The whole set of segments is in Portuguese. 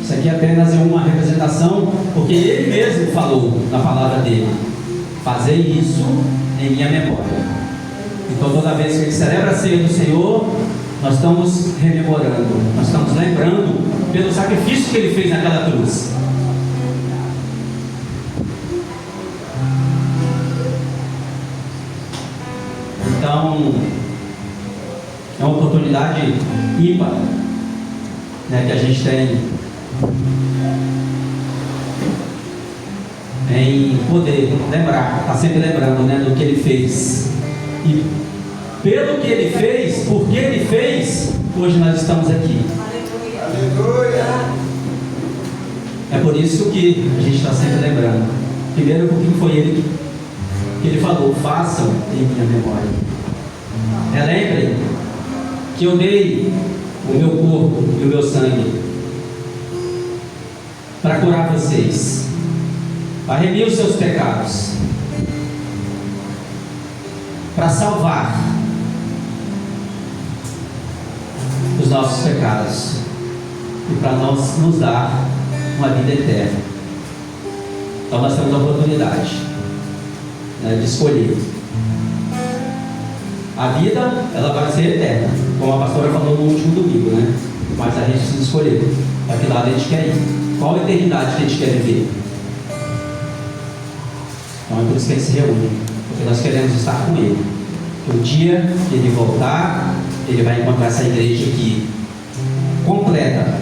Isso aqui apenas é uma representação, porque ele mesmo falou na palavra dele: fazei isso em minha memória. Então toda vez que a gente celebra a ceia do Senhor, nós estamos rememorando, nós estamos lembrando pelo sacrifício que ele fez naquela cruz. Então é uma oportunidade ímpar, né, que a gente tem em poder lembrar, estar sempre lembrando, né, do que ele fez. E pelo que ele fez, porque ele fez, hoje nós estamos aqui. Aleluia. É por isso que a gente está sempre lembrando. Primeiro, porque foi ele que ele falou: façam em minha memória. Lembrem que eu dei o meu corpo e o meu sangue para curar vocês, para remir os seus pecados, para salvar os nossos pecados e para nos dar uma vida eterna. Então nós temos a oportunidade, né, de escolher. A vida, ela vai ser eterna, como a pastora falou no último domingo, né? Mas a gente precisa escolher para que lado a gente quer ir, qual a eternidade que a gente quer viver. Então é por isso que a gente se reúne, porque nós queremos estar com Ele. O dia que Ele voltar, Ele vai encontrar essa igreja aqui completa.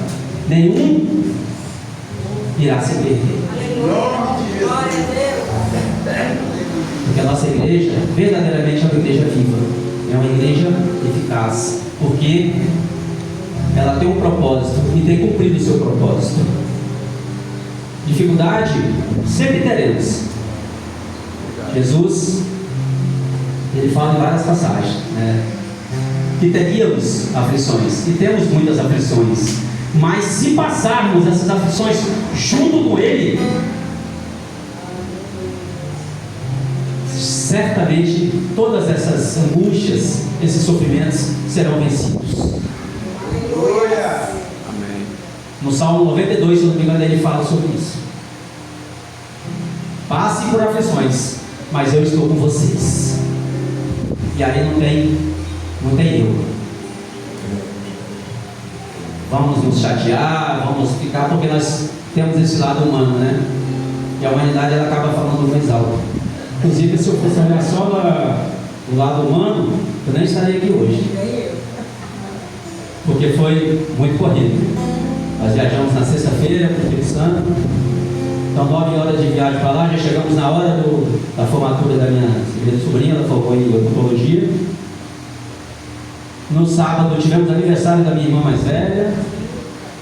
Nenhum irá se perder. Glória a Deus. Porque a nossa igreja verdadeiramente é uma igreja viva, é uma igreja eficaz, porque ela tem um propósito e tem cumprido o seu propósito. Dificuldade sempre teremos. Jesus, ele fala em várias passagens, né, que teríamos aflições, e temos muitas aflições, mas se passarmos essas aflições junto com Ele, certamente todas essas angústias, esses sofrimentos serão vencidos. Aleluia. No Salmo 92, se não me engano, ele fala sobre isso. Passe por aflições, mas eu estou com vocês. E aí não tem eu. Vamos nos chatear, vamos ficar, porque nós temos esse lado humano, né? E a humanidade, ela acaba falando mais alto. Inclusive, se eu fosse olhar só do lado humano, eu nem estaria aqui hoje, porque foi muito corrido. Nós viajamos na sexta-feira para o Espírito Santo, então 9 horas de viagem para lá, já chegamos na hora da formatura da minha sobrinha, ela formou em odontologia. No sábado tivemos aniversário da minha irmã mais velha,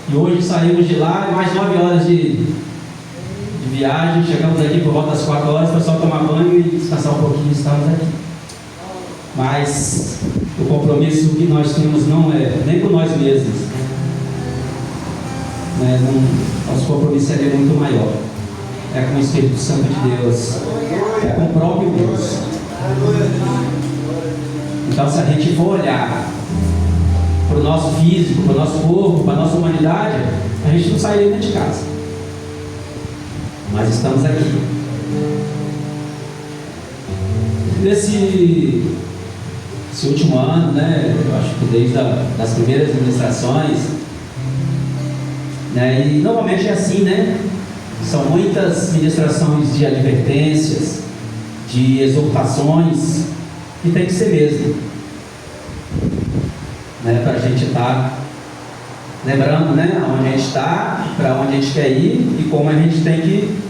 e hoje saímos de lá, mais 9 horas de viagem, chegamos aqui por volta das 4 horas para só tomar banho e descansar um pouquinho, estamos aqui. Mas o compromisso que nós temos não é nem com nós mesmos, né? Nosso compromisso é muito maior, é com o Espírito Santo de Deus, é com o próprio Deus. Então, se a gente for olhar para o nosso físico, para o nosso corpo, para a nossa humanidade, a gente não sairia dentro de casa. Mas estamos aqui. Nesse último ano, né, eu acho que desde das primeiras administrações, né, e normalmente é assim, né? São muitas ministrações de advertências, de exortações, e tem que ser mesmo, né, para a gente estar lembrando, né, aonde a gente está, para onde a gente quer ir e como a gente tem que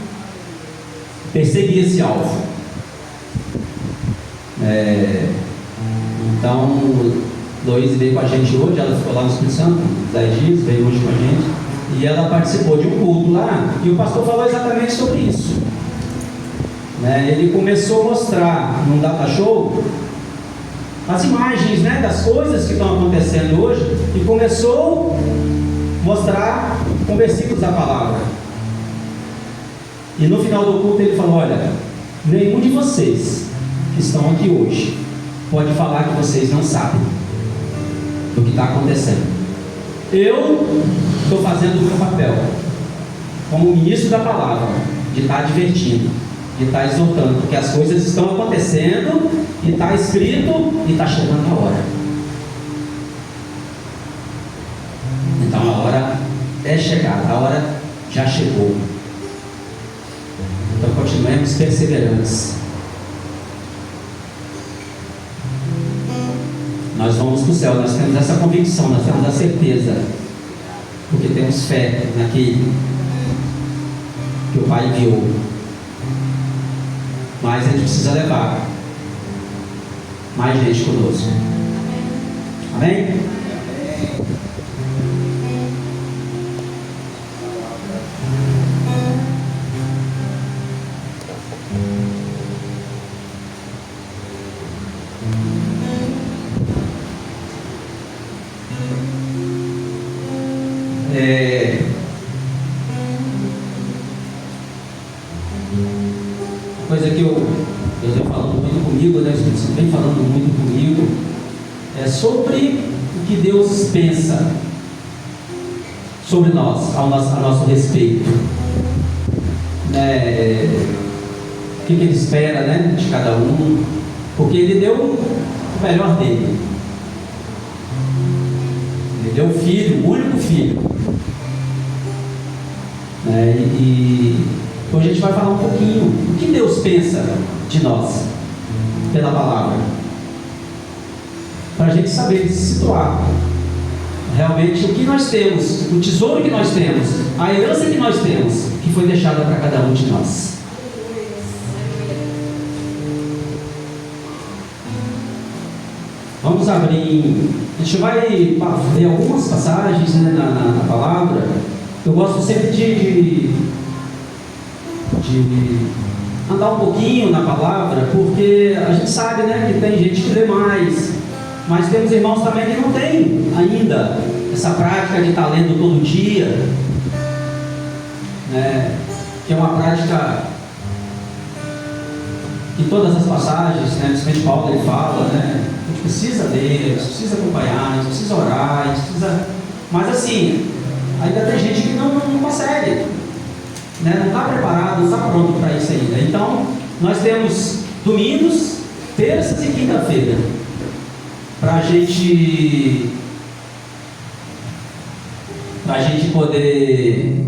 perseguir esse alvo. Então, Loísa veio com a gente hoje, ela ficou lá no Espírito Santo, 10 dias, veio hoje com a gente, e ela participou de um culto lá, e o pastor falou exatamente sobre isso. Ele começou a mostrar num data show as imagens, né, das coisas que estão acontecendo hoje, e começou a mostrar com versículos da palavra. E no final do culto ele falou: olha, nenhum de vocês que estão aqui hoje pode falar que vocês não sabem do que está acontecendo. Eu estou fazendo o meu papel como ministro da palavra, de estar advertindo, de estar exortando, porque as coisas estão acontecendo e está escrito e está chegando a hora. Então a hora é chegada, a hora já chegou. Então continuemos perseverantes. Nós vamos para o céu, nós temos essa convicção, nós temos a certeza, porque temos fé naquele que o Pai enviou. Mas a gente precisa levar mais gente conosco. Amém? Coisa que Deus vem falando muito comigo, né? O Espírito Santo vem falando muito comigo, é sobre o que Deus pensa sobre nós, a nosso respeito, o que Ele espera, né, de cada um, porque Ele deu o melhor dele. Ele deu o Filho, o único Filho, e hoje a gente vai falar um pouquinho o que Deus pensa de nós pela palavra, para a gente saber se situar realmente o que nós temos, o tesouro que nós temos, a herança que nós temos, que foi deixada para cada um de nós. Vamos abrir, a gente vai ler algumas passagens, né, na palavra. Eu gosto sempre de andar um pouquinho na palavra, porque a gente sabe, né, que tem gente que lê mais, mas temos irmãos também que não tem ainda essa prática de estar lendo todo dia, né, que é uma prática que todas as passagens, né, principalmente Paulo ele fala, né, a gente precisa ler, a gente precisa acompanhar, a gente precisa orar, a gente precisa, mas assim, ainda tem gente que não consegue, né? Não está preparado, não está pronto para isso ainda. Então, nós temos domingos, terças e quinta-feira para a gente poder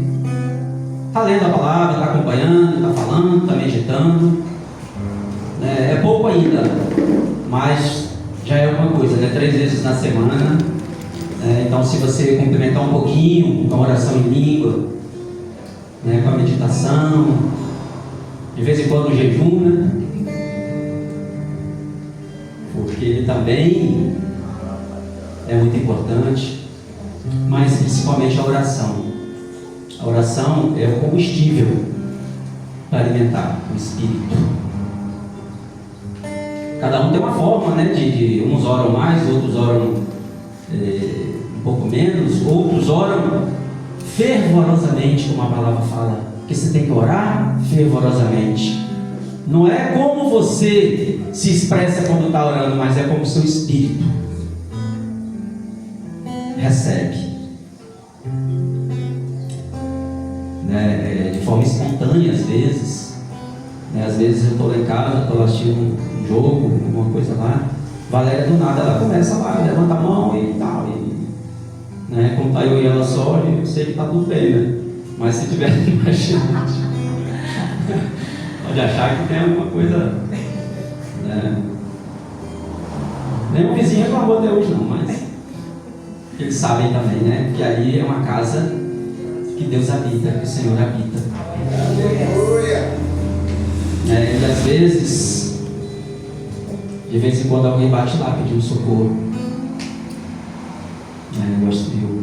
estar lendo a palavra, estar acompanhando, estar falando, estar meditando, né? É pouco ainda, mas já é alguma coisa, né? 3 vezes na semana, né? Então, se você complementar um pouquinho com a oração em língua, né, com a meditação, de vez em quando o jejum, né? Porque ele também é muito importante, mas principalmente a oração. A oração é o combustível para alimentar o espírito. Cada um tem uma forma, né? Uns oram mais, outros oram um pouco menos, outros oram fervorosamente, como a palavra fala, que você tem que orar fervorosamente. Não é como você se expressa quando está orando, mas é como o seu espírito recebe, né? De forma espontânea às vezes, né? Às vezes eu estou lá em casa, estou assistindo um jogo, alguma coisa lá, Valéria do nada ela começa lá, levanta a mão e tal, né? Como está eu e ela só, eu sei que está tudo bem, né? Mas se tiver mais gente, pode achar que tem alguma coisa, né? Nem o vizinho reclamou até hoje não, mas eles sabem também, né? Que ali é uma casa que Deus habita, que o Senhor habita. Aleluia! E às vezes, de vez em quando alguém bate lá pedindo socorro. Eu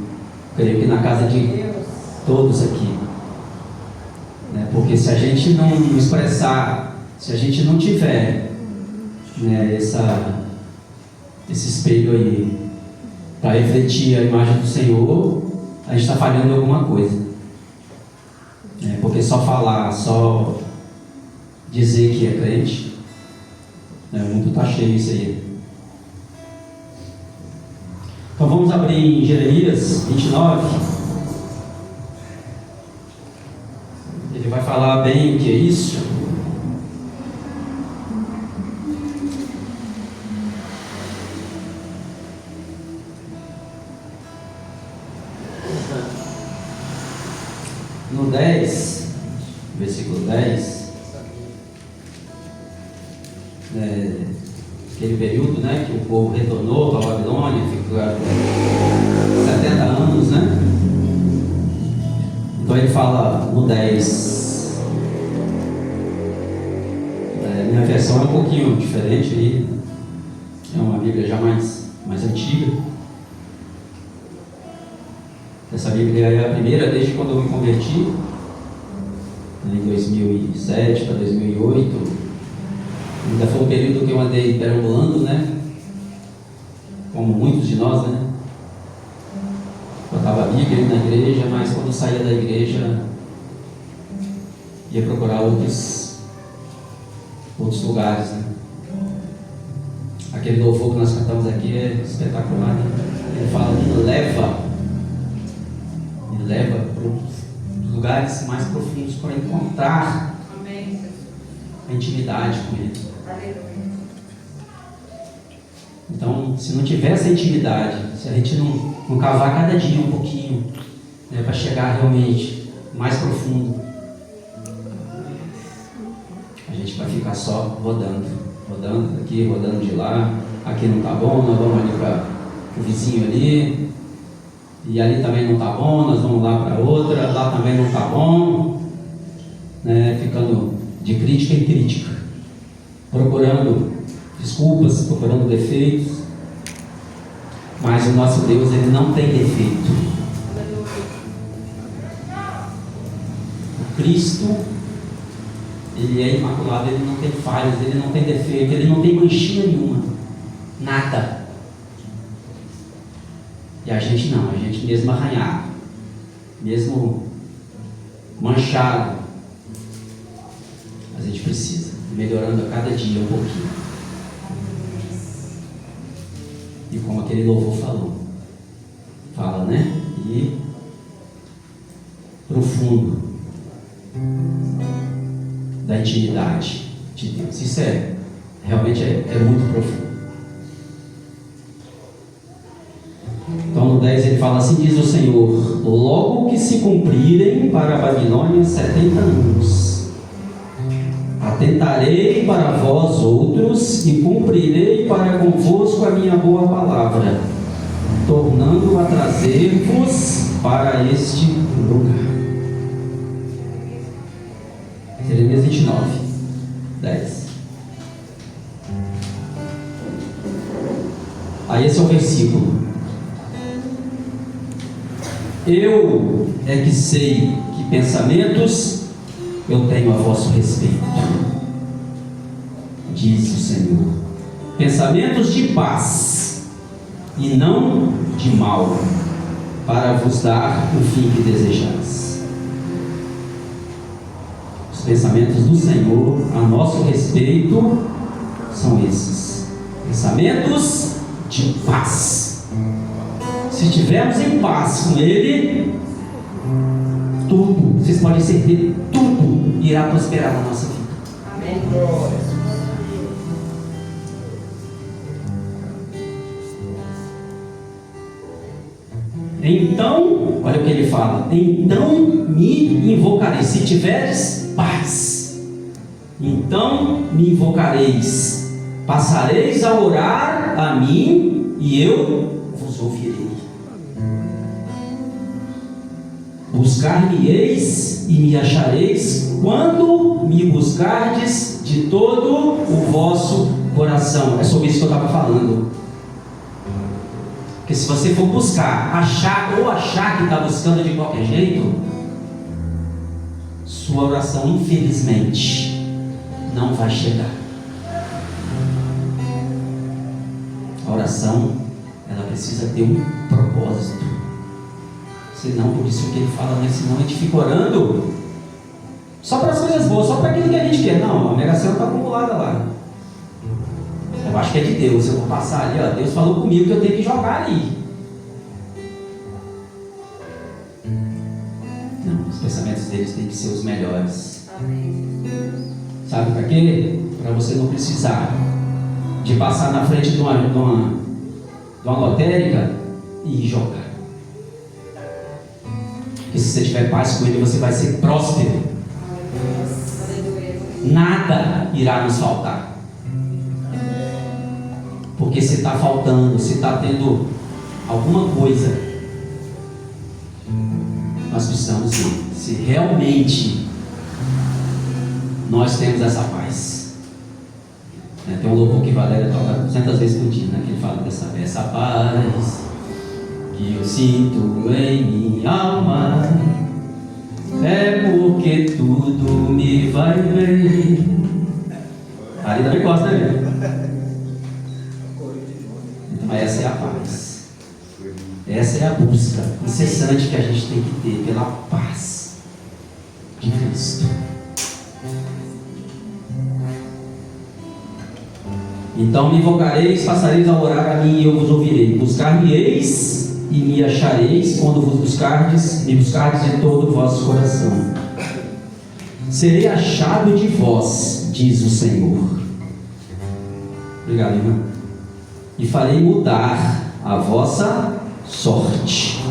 creio que na casa de todos aqui, né? Porque se a gente não expressar, se a gente não tiver, né, esse espelho aí para refletir a imagem do Senhor, a gente está falhando em alguma coisa, né? Porque só falar, só dizer que é crente, né, o mundo está cheio isso aí. Então vamos abrir em Jeremias 29. falar bem o que é isso, no 10, versículo 10, aquele período, né, que o povo retornou para a Babilônia, ficou 70 anos, né? Então ele fala no 10, minha versão é um pouquinho diferente aí, é uma Bíblia já mais antiga. Essa Bíblia é a primeira desde quando eu me converti, em 2007 para 2008. Ainda foi um período que eu andei perambulando, né? Como muitos de nós, né? Botava a Bíblia na igreja, mas quando saía da igreja ia procurar outros lugares, né? Aquele louvor que nós cantamos aqui é espetacular, né? Ele fala, me leva para os lugares mais profundos para encontrar a intimidade com Ele. Então, se não tiver essa intimidade, se a gente não cavar cada dia um pouquinho, né, para chegar realmente mais profundo, a gente vai ficar só rodando aqui, rodando de lá. Aqui não está bom, nós vamos ali para o vizinho ali, e ali também não está bom, nós vamos lá para outra, lá também não está bom, né, ficando de crítica em crítica, procurando desculpas, procurando defeitos. Mas o nosso Deus, Ele não tem defeito. O Cristo, Ele é imaculado, Ele não tem falhas, Ele não tem defeito, Ele não tem manchinha nenhuma, nada. E a gente não, a gente mesmo arranhado, mesmo manchado, a gente precisa ir melhorando a cada dia um pouquinho. E como aquele louvor fala, né? E profundo da intimidade de Deus. Isso realmente é muito profundo. Então no 10 ele fala assim, diz o Senhor, logo que se cumprirem para a Babilônia 70 anos, atentarei para vós outros e cumprirei para convosco a minha boa palavra, tornando a trazer-vos para este lugar. Jeremias 29, 10. Aí esse é o versículo. Eu é que sei que pensamentos eu tenho a vosso respeito, diz o Senhor, pensamentos de paz e não de mal, para vos dar o fim que desejais. Os pensamentos do Senhor a nosso respeito são esses, pensamentos de paz. Se estivermos em paz com Ele, tudo, vocês podem certeza, tudo irá prosperar na nossa vida. Amém. Então, olha o que ele fala, então me invocareis, se tiveres paz, então me invocareis, passareis a orar a mim e eu vos ouvirei. Buscar-me-eis e me achareis quando me buscardes de todo o vosso coração. É sobre isso que eu estava falando. Porque se você for buscar, achar que está buscando de qualquer jeito, sua oração infelizmente não vai chegar. A oração, ela precisa ter um propósito. Senão, por isso que ele fala, né? Senão a gente fica orando só para as coisas boas, só para aquilo que a gente quer. Não, a Mega Sena está acumulada lá. Eu acho que é de Deus, eu vou passar ali, ó. Deus falou comigo que eu tenho que jogar ali. Não, os pensamentos deles têm que ser os melhores. Sabe para quê? Para você não precisar de passar na frente de uma lotérica e jogar. Porque se você tiver paz com Ele, você vai ser próspero. Nada irá nos faltar. Porque se está faltando, se está tendo alguma coisa, nós precisamos se realmente nós temos essa paz. Tem um louvor que Valéria toca 200 vezes por dia, que ele fala essa paz que eu sinto em minha alma, é porque tudo me vai bem. Ali também gosta, né? Então essa é a paz. Essa é a busca incessante que a gente tem que ter pela paz de Cristo. Então me invocareis, passareis a orar a mim e eu vos ouvirei. Buscar-me-eis e me achareis quando vos buscardes, me buscardes de todo o vosso coração. Serei achado de vós, diz o Senhor. Obrigado, irmão. E farei mudar a vossa sorte.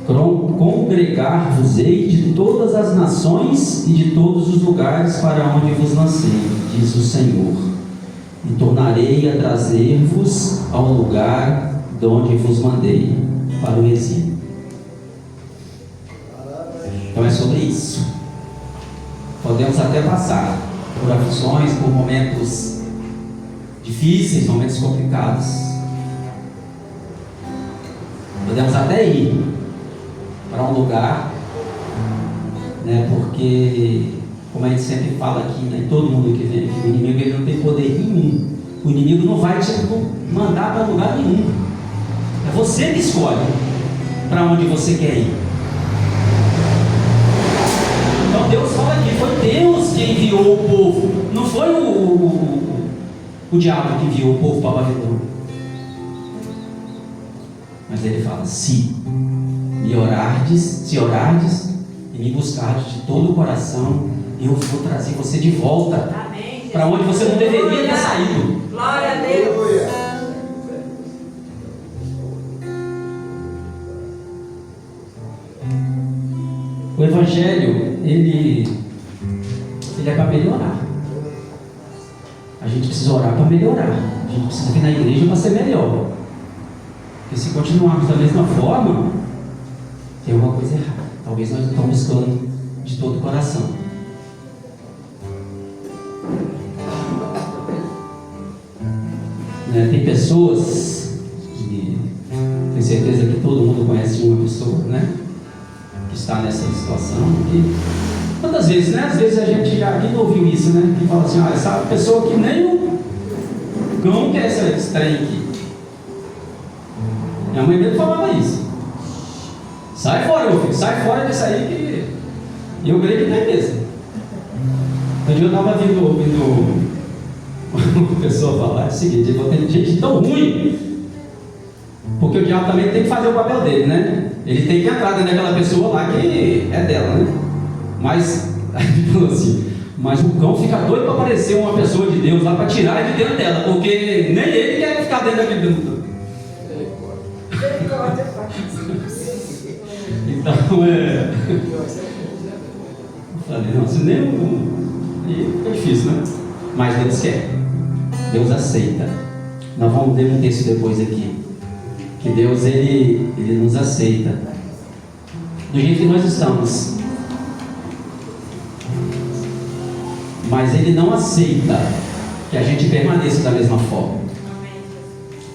Congregar-vos-ei de todas as nações e de todos os lugares para onde vos lancei, diz o Senhor. E tornarei a trazer-vos ao lugar de onde vos mandei, para o exílio. Então é sobre isso. Podemos até passar por aflições, por momentos difíceis, momentos complicados. Podemos até ir para um lugar, porque, como a gente sempre fala aqui, todo mundo que vem aqui, o inimigo ele não tem poder nenhum. O inimigo não vai te mandar para lugar nenhum. É você que escolhe para onde você quer ir. Então Deus fala aqui, foi Deus que enviou o povo, não foi o diabo que enviou o povo para Babilônia. Mas ele fala, se orardes e me buscardes de todo o coração, eu vou trazer você de volta para onde você não deveria ter saído. Glória a Deus. O Evangelho, ele é para melhorar. A gente precisa orar para melhorar. A gente precisa vir na igreja para ser melhor. Porque se continuarmos da mesma forma, tem alguma coisa errada. Talvez nós não estamos buscando de todo o coração. Tem pessoas, e tenho certeza que todo mundo conhece uma pessoa, que está nessa situação. E quantas vezes, às vezes a gente já aqui não ouviu isso, que fala assim, essa pessoa que nem o cão quer esse trem aqui. Minha mãe mesmo falava isso. Sai fora, meu filho, sai fora disso aí que... E eu creio que tem mesmo. Um dia eu estava ouvindo uma pessoa falar o seguinte, eu tenho gente tão ruim, porque o diabo também tem que fazer o papel dele, Ele tem que entrar dentro daquela pessoa lá que é dela, Mas, ele falou assim, mas o cão fica doido para aparecer uma pessoa de Deus lá para tirar ele de dentro dela, porque nem ele quer ficar dentro daquele dentro. Então eu falei, não, se nem e fica difícil, Mas Deus quer, Deus aceita. Nós vamos ver um texto depois aqui, que Deus ele nos aceita do jeito que nós estamos, mas Ele não aceita que a gente permaneça da mesma forma.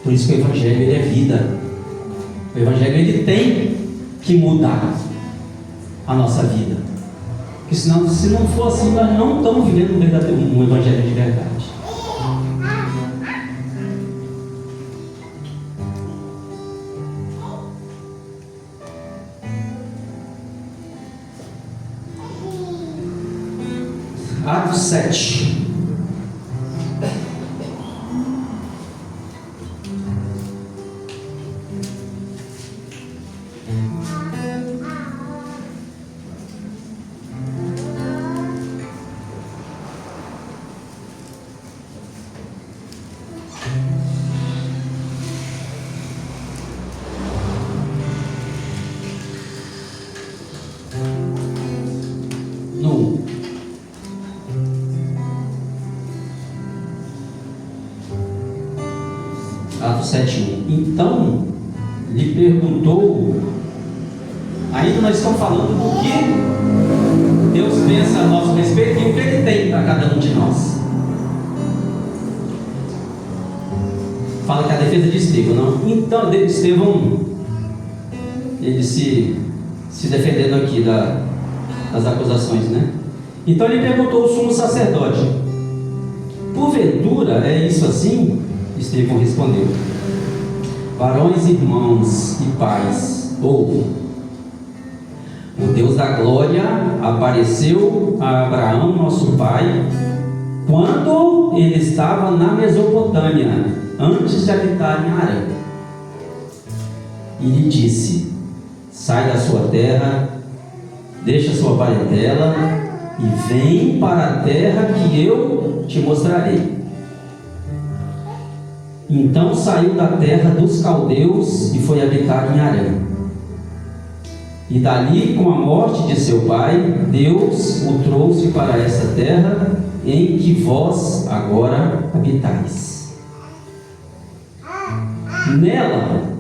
Por isso que o Evangelho ele é vida. O Evangelho ele tem que mudar a nossa vida, porque senão, se não for assim, nós não estamos vivendo um Evangelho de verdade. Atos 7. 7:1. Então lhe perguntou, ainda nós estamos falando do que Deus pensa a nosso respeito e o que Ele tem para cada um de nós. Fala que a defesa de Estevão, não? Então, Estevão, ele se defendendo aqui das acusações, né? Então ele perguntou ao sumo sacerdote: porventura é isso assim? Estevão respondeu: varões, irmãos e pais, ouvam. O Deus da glória apareceu a Abraão, nosso pai, quando ele estava na Mesopotâmia, antes de habitar em Harã. E lhe disse: sai da sua terra, deixa sua parentela e vem para a terra que eu te mostrarei. Então saiu da terra dos caldeus e foi habitar em Harã. E dali, com a morte de seu pai, Deus o trouxe para essa terra em que vós agora habitais. Nela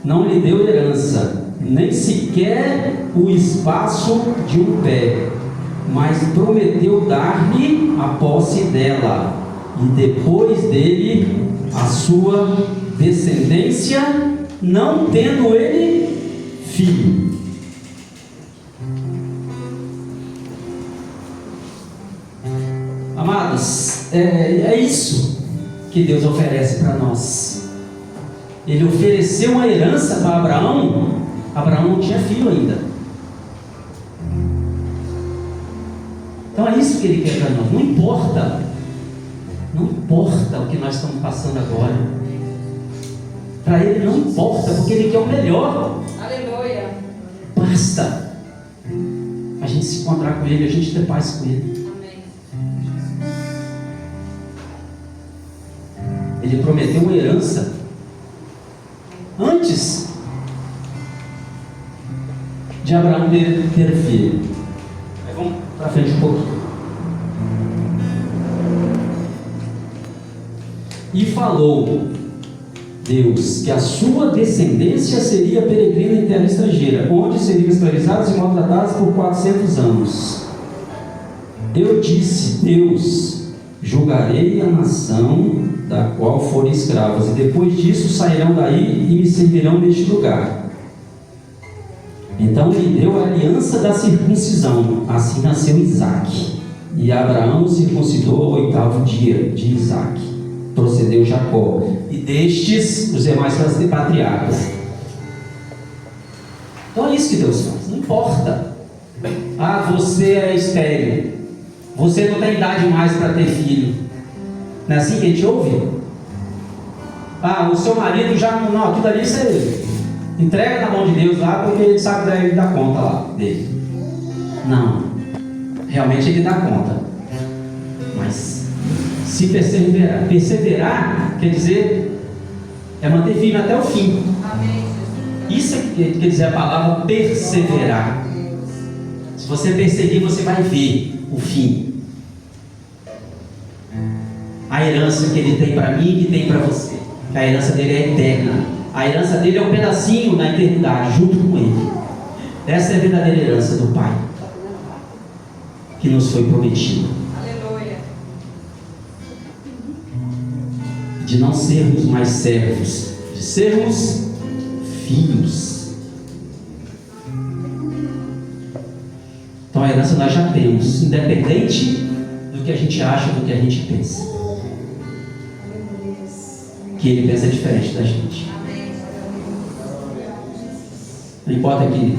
não lhe deu herança, nem sequer o espaço de um pé, mas prometeu dar-lhe a posse dela, e depois dele a sua descendência, não tendo ele filho. Amados, é isso que Deus oferece para nós. Ele ofereceu uma herança para Abraão. Abraão não tinha filho ainda. Então é isso que Ele quer para nós. Não importa o que nós estamos passando agora. Para Ele não importa, porque Ele quer o melhor. Aleluia. Basta a gente se encontrar com Ele, a gente ter paz com Ele. Ele prometeu uma herança antes de Abraão ter filho. Aí vamos para frente um pouquinho. E falou Deus que a sua descendência seria peregrina em terra estrangeira, onde seriam escravizados e maltratados por 400 anos. Eu disse: Deus, julgarei a nação da qual forem escravos, e depois disso sairão daí e me servirão neste lugar. Então lhe deu a aliança da circuncisão. Assim nasceu Isaque. E Abraão circuncidou ao 8º dia de Isaque. Procedeu Jacó, e destes os demais patriarcas. Então é isso que Deus faz. Não importa. Você é estéril, você não tem idade mais para ter filho. Não é assim que a gente ouve? O seu marido já não, aquilo ali você entrega na mão de Deus lá, porque Ele sabe ele dar conta lá dele. Não, realmente Ele dá conta. Mas se perseverar quer dizer é manter firme até o fim. Isso quer dizer a palavra perseverar. Se você perseguir, você vai ver o fim. A herança que Ele tem para mim e que tem para você. A herança dele é eterna. A herança dele é um pedacinho na eternidade, junto com Ele. Essa é a verdadeira herança do Pai, que nos foi prometida. Aleluia. De não sermos mais servos, de sermos filhos. Então a herança nós já temos, independente do que a gente acha, do que a gente pensa. Que Ele pensa diferente da gente. Não importa que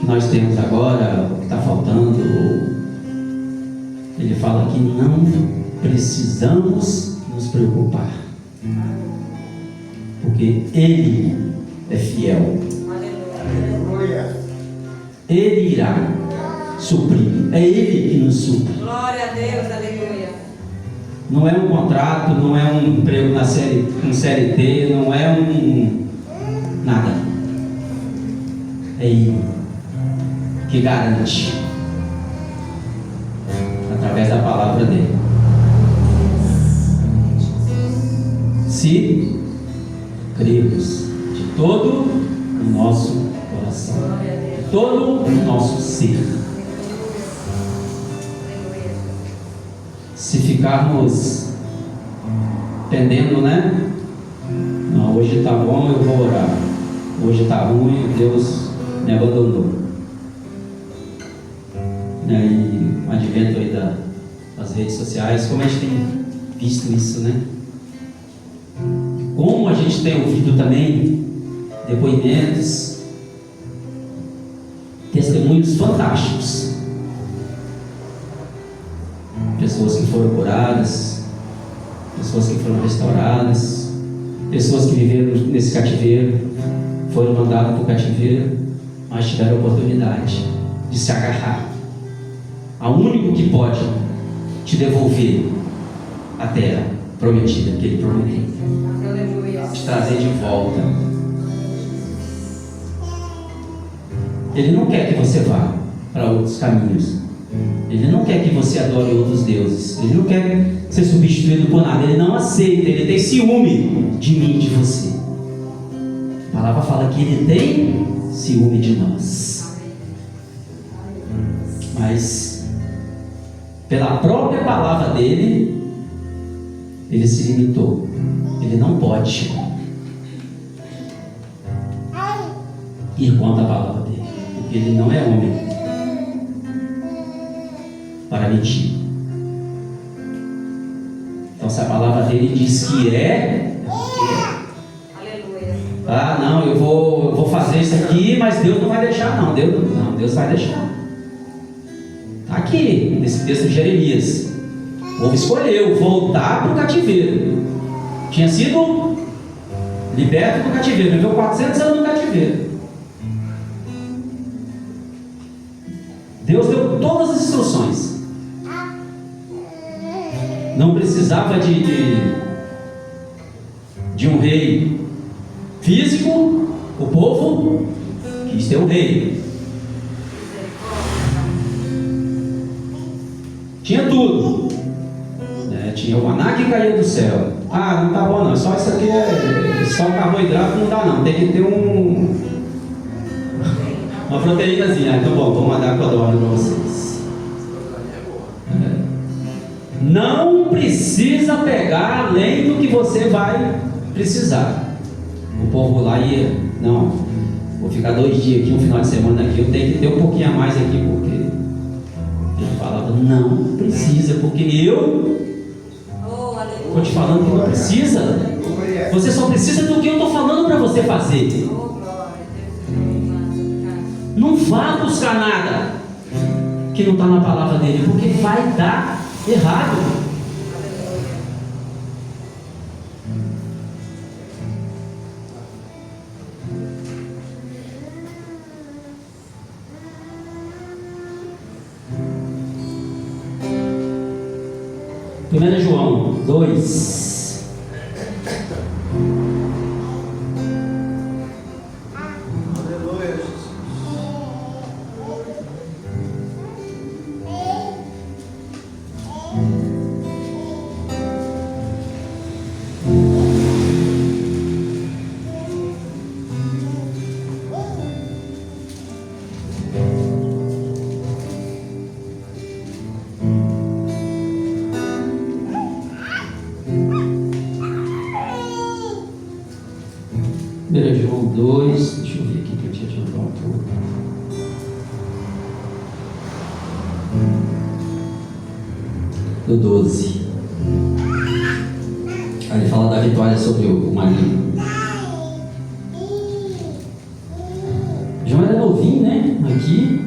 nós temos agora, o que está faltando. Ele fala que não precisamos nos preocupar, porque Ele é fiel. Ele irá suprir. É Ele que nos supre. Glória a Deus, aleluia. Não é um contrato, não é um emprego com CLT, não é nada. É Ele que garante, através da palavra dele. Se cremos de todo o nosso coração, de todo o nosso ser. Se ficarmos pendendo, né? Não, hoje está bom, eu vou orar. Hoje está ruim, Deus me abandonou. E o advento aí das redes sociais, como a gente tem visto isso, né? Como a gente tem ouvido também depoimentos, testemunhos fantásticos. Pessoas que foram curadas, pessoas que foram restauradas, pessoas que viveram nesse cativeiro, foram mandadas para o cativeiro, mas tiveram a oportunidade de se agarrar ao único que pode te devolver a terra prometida, que Ele prometeu, te trazer de volta. Ele não quer que você vá para outros caminhos. Ele não quer que você adore outros deuses. Ele não quer ser substituído por nada. Ele não aceita. Ele tem ciúme de mim e de você. A palavra fala que Ele tem ciúme de nós. Mas pela própria palavra dele, Ele se limitou. Ele não pode ir contra a palavra dele, porque Ele não é homem para mentir. Então, se a palavra dele diz que é, Aleluia. ah, não, eu vou fazer isso aqui, mas Deus não vai deixar, não. Deus vai deixar. Está aqui, nesse texto de Jeremias. O povo escolheu voltar para o cativeiro. Tinha sido liberto do cativeiro, viveu 400 anos no cativeiro. Deus deu todas as instruções. Não precisava de um rei físico. O povo quis ter um rei. Tinha tudo, né? Tinha o maná que caía do céu. Ah, não tá bom não, só isso aqui só carboidrato não dá não, tem que ter uma proteínazinha. Então bom, vou mandar codorna para vocês. Não precisa pegar além do que você vai precisar. O povo lá ia, não, vou ficar 2 dias aqui, um final de semana aqui, eu tenho que ter um pouquinho a mais aqui, porque ele falava, não precisa, porque eu estou te falando que não precisa. Você só precisa do que eu estou falando para você fazer. Não vá buscar nada que não está na palavra dele, porque vai dar errado. Primeiro João 2. João 2, deixa eu ver aqui para te adiantar um pouco. Do 12. Aí ele fala da vitória sobre o maligno. João era novinho, né? Aqui.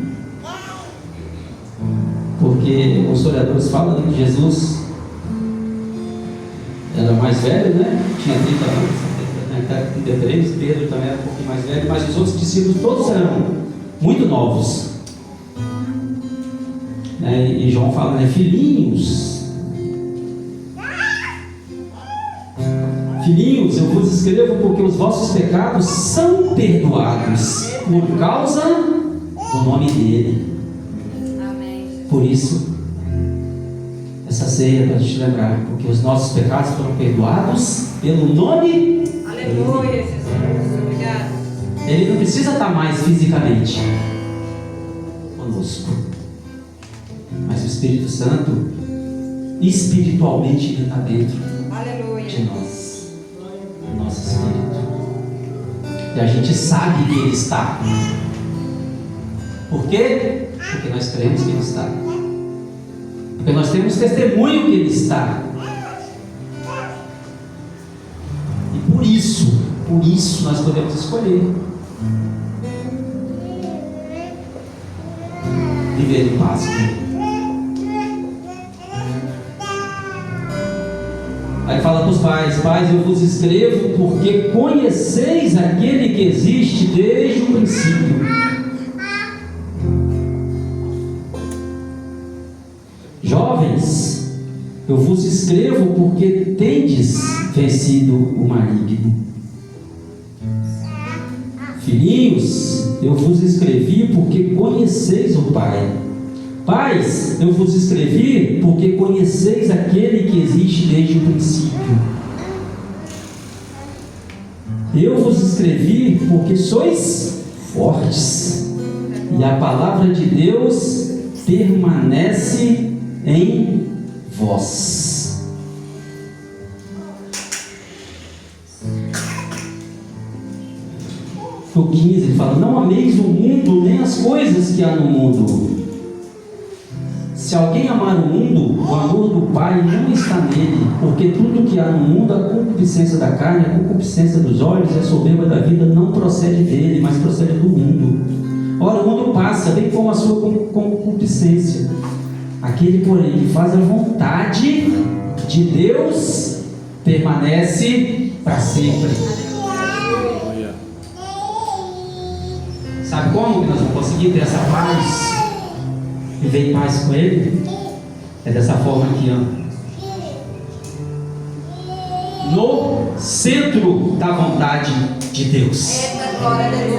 Porque os historiadores falam que Jesus era mais velho, né? Tinha 30 anos. 33, Pedro também era um pouquinho mais velho, mas os outros discípulos todos eram muito novos, né? E João fala, né? Filhinhos, eu vos escrevo porque os vossos pecados são perdoados por causa do nome dele. Amém. Por isso, essa ceia é para te lembrar, porque os nossos pecados foram perdoados pelo nome Aleluia, Jesus. Obrigado. Ele não precisa estar mais fisicamente conosco, mas o Espírito Santo espiritualmente ele está dentro Aleluia. de nós, do nosso espírito, e a gente sabe que ele está. Por quê? Porque nós cremos que ele está, porque nós temos testemunho que ele está, e por isso nós podemos escolher viver em paz com ele. Aí fala para os pais: pais, eu vos escrevo porque conheceis aquele que existe desde o princípio. Jovens, eu vos escrevo porque tendes vencido o maligno. Filhinhos, eu vos escrevi porque conheceis o Pai. Pais, eu vos escrevi porque conheceis aquele que existe desde o princípio. Eu vos escrevi porque sois fortes, e a palavra de Deus permanece em vós. No 15 ele fala: não ameis o mundo nem as coisas que há no mundo. Se alguém amar o mundo, o amor do Pai não está nele, porque tudo que há no mundo, a concupiscência da carne, a concupiscência dos olhos e a soberba da vida não procede dele, mas procede do mundo. Ora, o mundo passa, bem como a sua concupiscência. Aquele, porém, que faz a vontade de Deus permanece para sempre. Sabe como que nós vamos conseguir ter essa paz? Viver em paz com Ele? É dessa forma aqui, ó. No centro da vontade de Deus.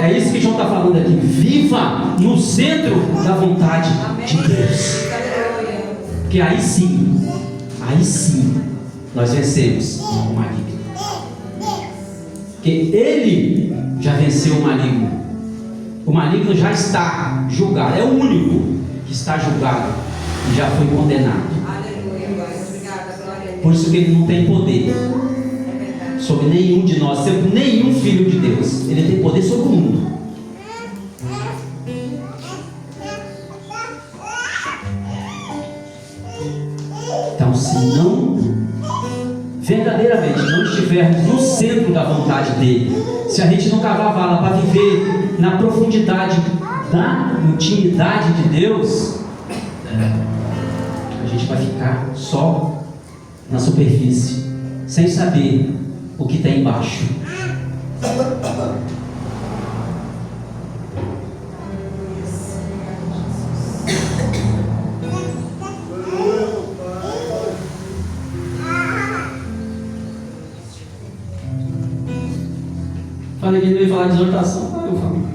É isso que João está falando aqui. Viva no centro da vontade de Deus. Porque aí sim, nós vencemos o maligno. Porque Ele já venceu o maligno. O maligno já está julgado. É o único que está julgado e já foi condenado. Aleluia, obrigada, glória a Deus. Por isso que ele não tem poder sobre nenhum de nós, sobre nenhum filho de Deus. Ele tem poder sobre o mundo. Então, se não verdadeiramente não estivermos no centro da vontade dele, se a gente não cavar a vala para viver na profundidade da intimidade de Deus, a gente vai ficar só na superfície, sem saber o que tem embaixo. Falei que ele veio falar de exortação, eu falo.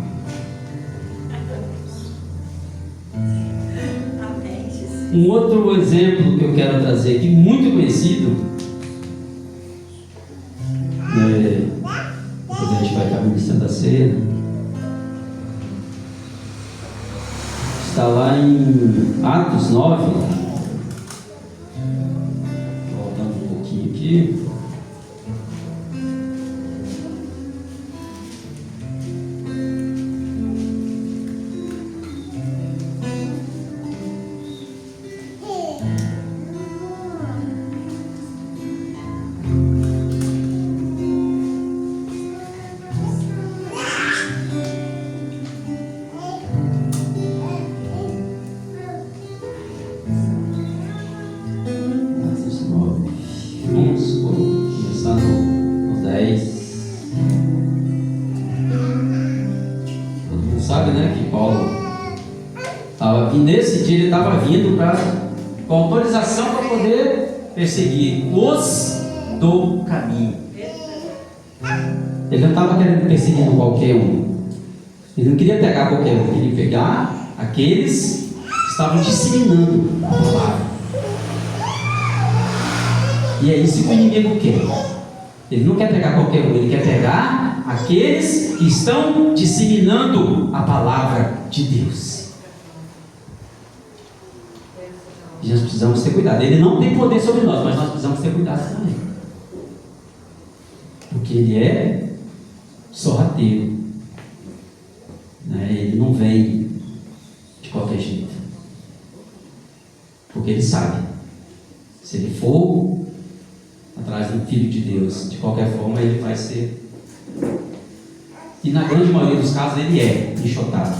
Um outro exemplo que eu quero trazer aqui, muito conhecido, depois a gente vai estar ministrando a ceia, está lá em Atos 9, voltando um pouquinho aqui. Nesse dia ele estava vindo com autorização para poder perseguir os do caminho. Ele não estava querendo perseguir qualquer um. Ele não queria pegar qualquer um, ele queria pegar aqueles que estavam disseminando a palavra. E é isso que o inimigo quer. Ele não quer pegar qualquer um, ele quer pegar aqueles que estão disseminando a palavra de Deus. E nós precisamos ter cuidado. Ele não tem poder sobre nós, mas nós precisamos ter cuidado também. Porque ele é sorrateiro. Ele não vem de qualquer jeito. Porque ele sabe. Se ele for atrás do Filho de Deus, de qualquer forma ele vai ser. E na grande maioria dos casos ele é enxotado.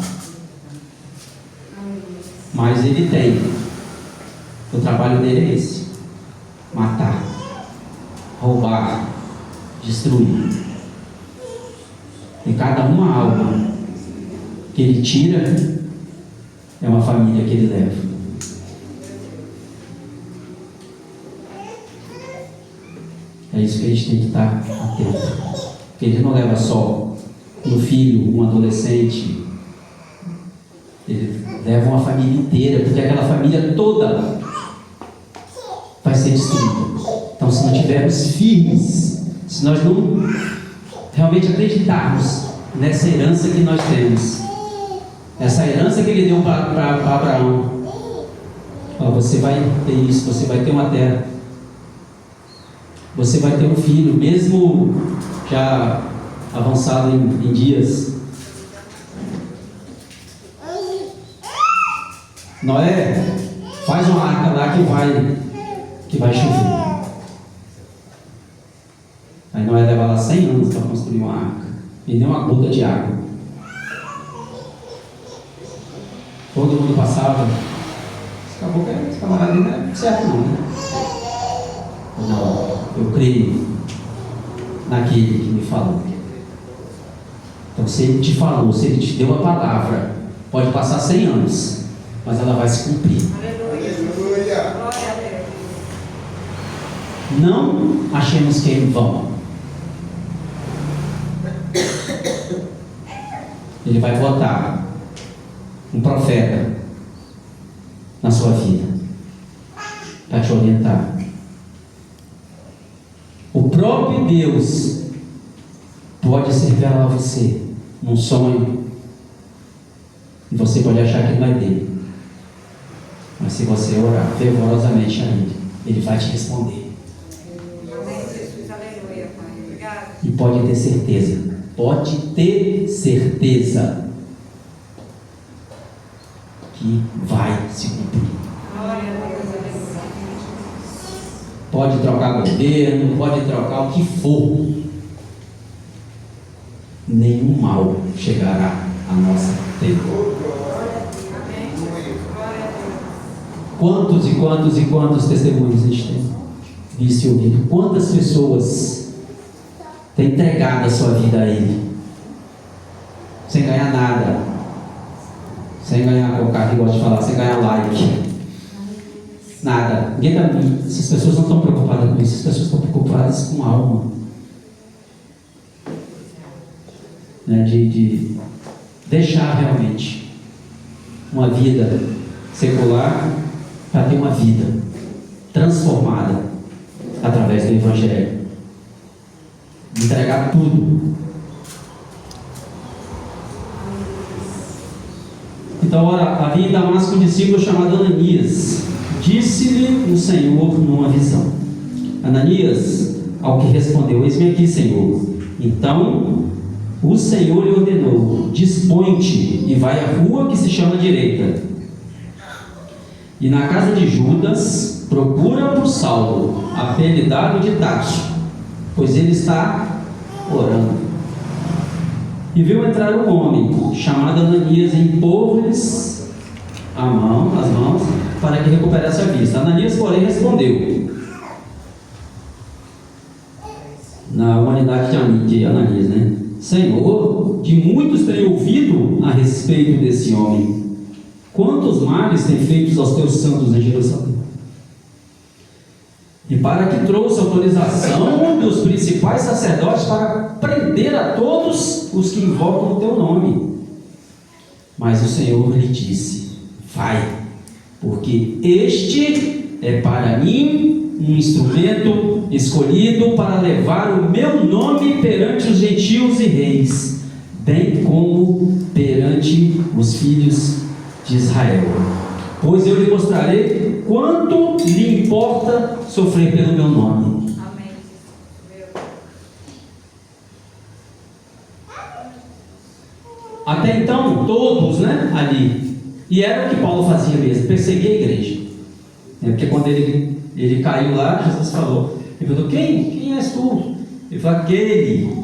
Mas ele tem. O trabalho dele é esse: matar, roubar, destruir. E cada uma alma que ele tira é uma família que ele leva. É isso que a gente tem que estar atento. Porque ele não leva só um filho, um adolescente. Ele leva uma família inteira, porque aquela família toda vai ser destruída. Então, se não estivermos firmes, se nós não realmente acreditarmos nessa herança que nós temos, essa herança que ele deu para Abraão, você vai ter isso, você vai ter uma terra, você vai ter um filho, mesmo já avançado em dias. Noé, faz uma arca lá que vai chover. Aí Noé leva lá 100 anos para construir uma arca, e nem uma gota de água. Todo mundo passava. Acabou que esse camarada não é certo não, né? Não, eu creio naquele que me falou. Então, se ele te falou, se ele te deu a palavra, pode passar 100 anos, mas ela vai se cumprir. Aleluia. Glória a Deus. Não achemos que é em vão. Ele vai botar um profeta na sua vida para te orientar. O próprio Deus pode se revelar a você num sonho, e você pode achar que não é dele, mas se você orar fervorosamente a ele vai te responder. Amém, Jesus. Aleluia, Pai. Obrigado. E pode ter certeza que vai se cumprir. Glória a Deus. Aleluia. Pode trocar governo, pode trocar o que for, nenhum mal chegará à nossa tenda. Amém. Glória a Deus. Quantos e quantos e quantos testemunhos a gente tem visto e ouvido? Quantas pessoas têm entregado a sua vida a Ele, sem ganhar nada, sem ganhar, como o Carlos gosta de falar, sem ganhar like, nada. Essas pessoas não estão preocupadas com isso, as pessoas estão preocupadas com a alma, né? De deixar realmente uma vida secular para ter uma vida transformada através do Evangelho, entregar tudo. Então, ora, havia em Damasco um discípulo chamado Ananias. Disse-lhe o Senhor numa visão: Ananias, ao que respondeu: eis-me aqui, Senhor. Então o Senhor lhe ordenou: dispõe-te e vai à rua que se chama Direita, e na casa de Judas procura por Saulo, apelidado de Tarso, pois ele está orando. E viu entrar um homem chamado Ananias, e impor-lhes as mãos, para que recuperasse a vista. Ananias, porém, respondeu, na humanidade de Ananias, né? Senhor, de muitos tenho ouvido a respeito desse homem. Quantos males tem feito aos teus santos em Jerusalém? E para que trouxe autorização dos principais sacerdotes para prender a todos os que invocam o teu nome. Mas o Senhor lhe disse: vai, porque este é para mim um instrumento escolhido para levar o meu nome perante os gentios e reis, bem como perante os filhos de Israel. Pois eu lhe mostrarei quanto lhe importa sofrer pelo meu nome. Amém. Até então, todos, ali, e era o que Paulo fazia mesmo, perseguia a igreja. Porque quando ele caiu lá, Jesus falou, ele falou, quem és tu? Ele falou, aquele,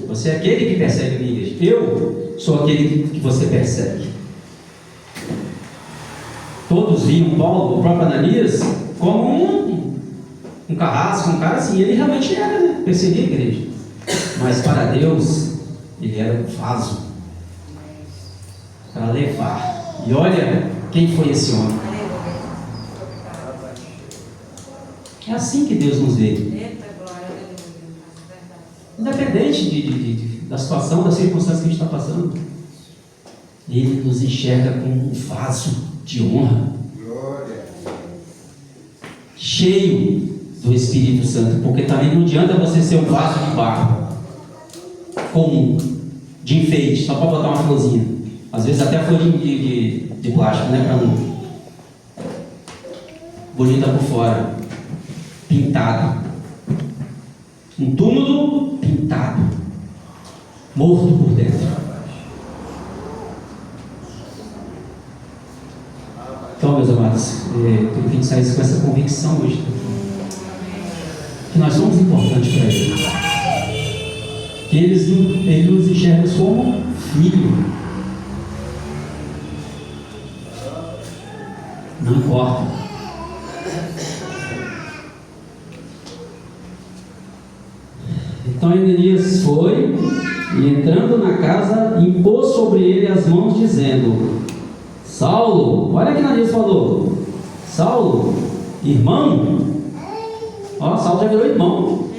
você é aquele que persegue a minha igreja, eu sou aquele que você persegue. Todos viam Paulo, o próprio Ananias, como um carrasco, um cara assim, ele realmente era, perseguia a igreja, mas para Deus, ele era um vaso para levar. E olha quem foi esse homem. É assim que Deus nos vê. Independente da situação, da circunstância que a gente está passando, Ele nos enxerga como um vaso de honra, cheio do Espírito Santo, porque também não adianta você ser um vaso de barro comum, de enfeite, só para botar uma florzinha, às vezes até flor de plástico, para não, bonita por fora, pintado, um túmulo pintado, morto por dentro. Então, meus amados, eu queria que a gente saísse com essa convicção hoje, que nós somos importantes para Ele, que Ele nos enxerga como filho. Não importa. Então Ananias foi e, entrando na casa, impôs sobre ele as mãos, dizendo: Saulo, olha que Ananias falou: Saulo, irmão. Ó, Saulo já virou irmão.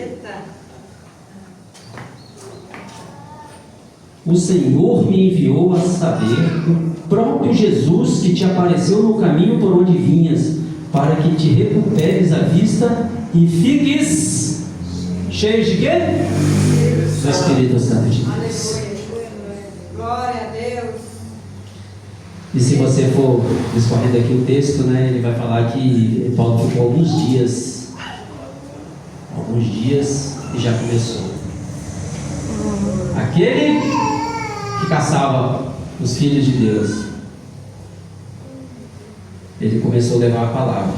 O Senhor me enviou a saber, o próprio Jesus que te apareceu no caminho por onde vinhas, para que te recuperes a vista e fiques cheios de quê? Do Espírito Santo de Deus. Glória a Deus. E se você for discorrendo aqui o texto, ele vai falar que Paulo ficou alguns dias e já começou. Aquele que caçava os filhos de Deus, ele começou a levar a palavra.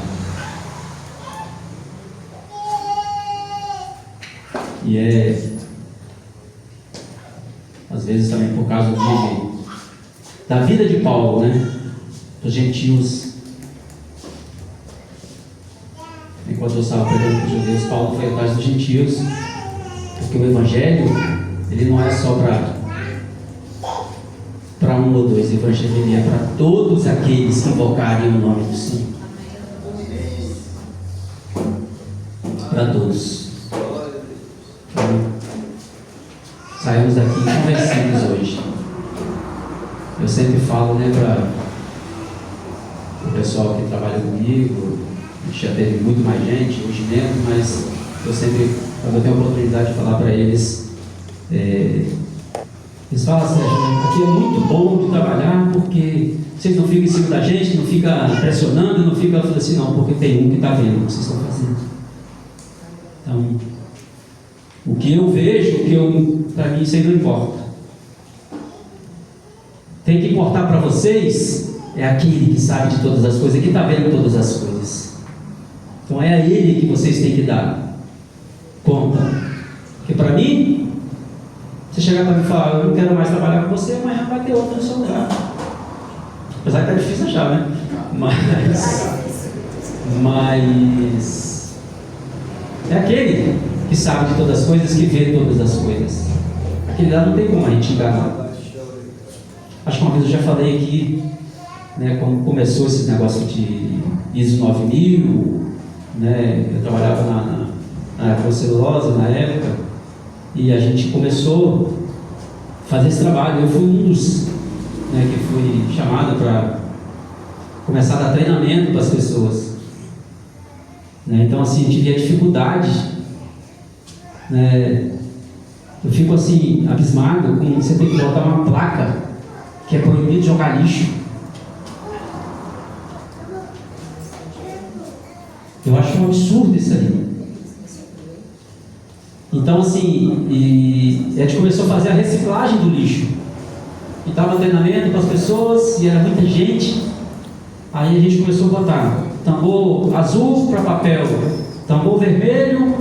E às vezes também por causa da vida de Paulo, dos gentios. Enquanto eu estava pregando para os judeus, Paulo foi atrás dos gentios, porque o evangelho, ele não é só para um ou dois, o evangelho ele é para todos aqueles que invocarem o nome do Senhor. Para todos. Saímos daqui convencidos hoje. Eu sempre falo para o pessoal que trabalha comigo, já teve muito mais gente hoje dentro, mas eu sempre, quando eu tenho a oportunidade de falar para eles, eles falam assim: aqui é muito bom de trabalhar, porque vocês não ficam em cima da gente, não ficam pressionando, não ficam assim, não, porque tem um que está vendo o que vocês estão fazendo. Então, o que eu vejo, para mim isso aí não importa. Tem que importar para vocês é aquele que sabe de todas as coisas, que está vendo todas as coisas. Então é a ele que vocês têm que dar conta. Porque para mim, você chegar para mim e falar: eu não quero mais trabalhar com você, amanhã vai ter outro no seu lugar. Apesar que está difícil achar, mas é aquele que sabe de todas as coisas, que vê todas as coisas. Aquele lá não tem como a gente enganar. Acho que uma vez eu já falei aqui, quando começou esse negócio de ISO 9000, eu trabalhava na celulose na época, e a gente começou a fazer esse trabalho. Eu fui um dos que fui chamado para começar a dar treinamento para as pessoas. né? Então, assim, eu tive a dificuldade, né? Eu fico assim, abismado com você ter que botar uma placa que é proibido jogar lixo. Eu acho um absurdo isso aí. Então, assim, a gente começou a fazer a reciclagem do lixo. E estava treinamento para as pessoas, e era muita gente. Aí a gente começou a botar tambor azul para papel, tambor vermelho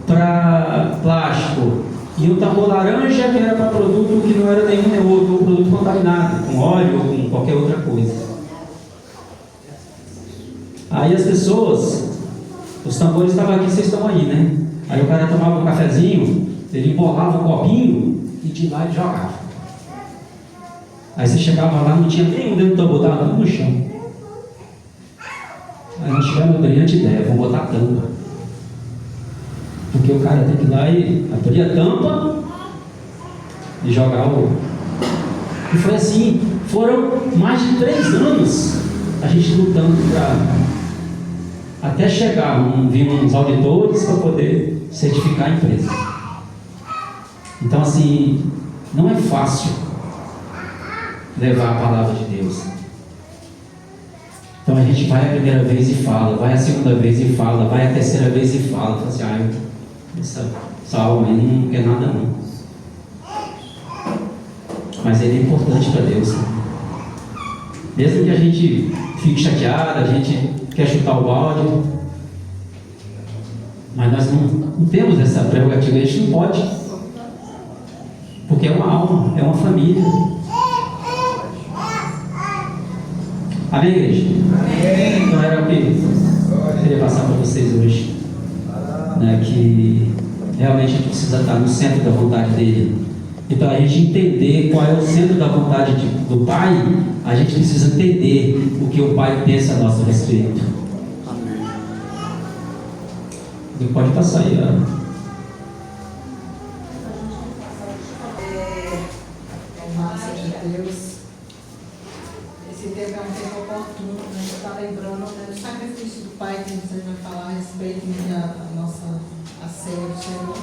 para plástico, e um tambor laranja que era para produto que não era nenhum nem outro, ou produto contaminado, com óleo ou com qualquer outra coisa. Aí as pessoas, os tambores estavam aqui, vocês estão aí, né? Aí o cara tomava um cafezinho, ele embolava um copinho e de lá ele jogava. Aí você chegava lá, não tinha nenhum dentro do tambor, estava tudo no chão. Aí nós tivemos uma brilhante ideia, vamos botar tampa. Porque o cara tem que ir lá e abrir a tampa e jogar o... E foi assim, foram mais de 3 anos a gente lutando para... Até chegar, vinham uns auditores para poder certificar a empresa. Então, assim, não é fácil levar a palavra de Deus. Então a gente vai a primeira vez e fala, vai a segunda vez e fala, vai a terceira vez e fala. Fala assim, essa alma aí não quer nada não. Mas ele é importante para Deus. Mesmo que a gente fique chateado, a gente quer chutar o balde, mas nós não temos essa prerrogativa, a gente não pode, porque é uma alma, é uma família. Amém, igreja? Amém. Então era o que eu queria passar para vocês hoje, né, que realmente a gente precisa estar no centro da vontade dele. E para a gente entender qual é o centro da vontade do Pai, a gente precisa entender o que o Pai pensa a nosso respeito. Amém. Ele pode passar aí, Graça de Deus. Esse tempo é um tempo oportuno, né? A gente está lembrando, né, do sacrifício do Pai, que você vai falar a respeito da nossa ceia do Senhor.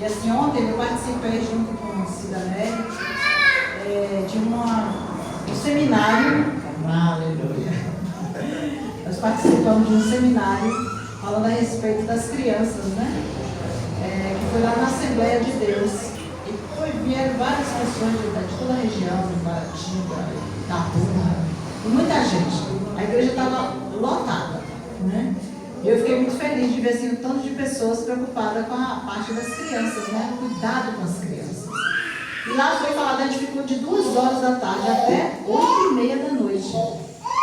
E assim, ontem eu participei junto com a Cidanelli de um seminário. Aleluia! Nós participamos de um seminário falando a respeito das crianças, né? Que foi lá na Assembleia de Deus. E vieram várias pessoas de toda a região, de Baratinga, Itapuna, e muita gente. A igreja estava lotada, né? E eu fiquei muito feliz de ver assim, um tanto de pessoas preocupadas com a parte das crianças, né? Cuidado com as crianças. E lá foi falado, a gente ficou de 2 horas da tarde até 8h30 da noite.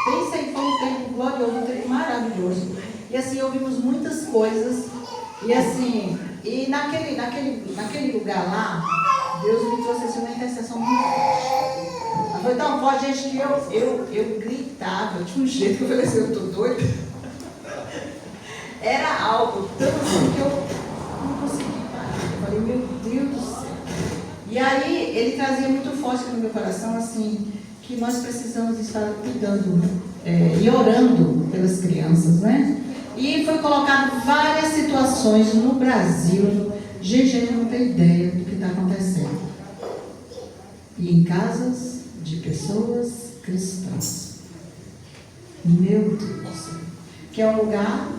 Pensei que foi um tempo glorioso, um tempo maravilhoso. E assim, ouvimos muitas coisas. E assim, e naquele lugar lá, Deus me trouxe assim, uma intercessão muito forte. Foi tão forte, gente, que eu gritava de um jeito que eu falei assim, eu estou doida. Era algo tão assim que eu não consegui parar. Eu falei, meu Deus do céu. E aí, ele trazia muito forte no meu coração, assim, que nós precisamos estar cuidando e orando pelas crianças, né? E foi colocado várias situações no Brasil. Gente, a gente não tem ideia do que está acontecendo. E em casas de pessoas cristãs. Meu Deus do céu. Que é um lugar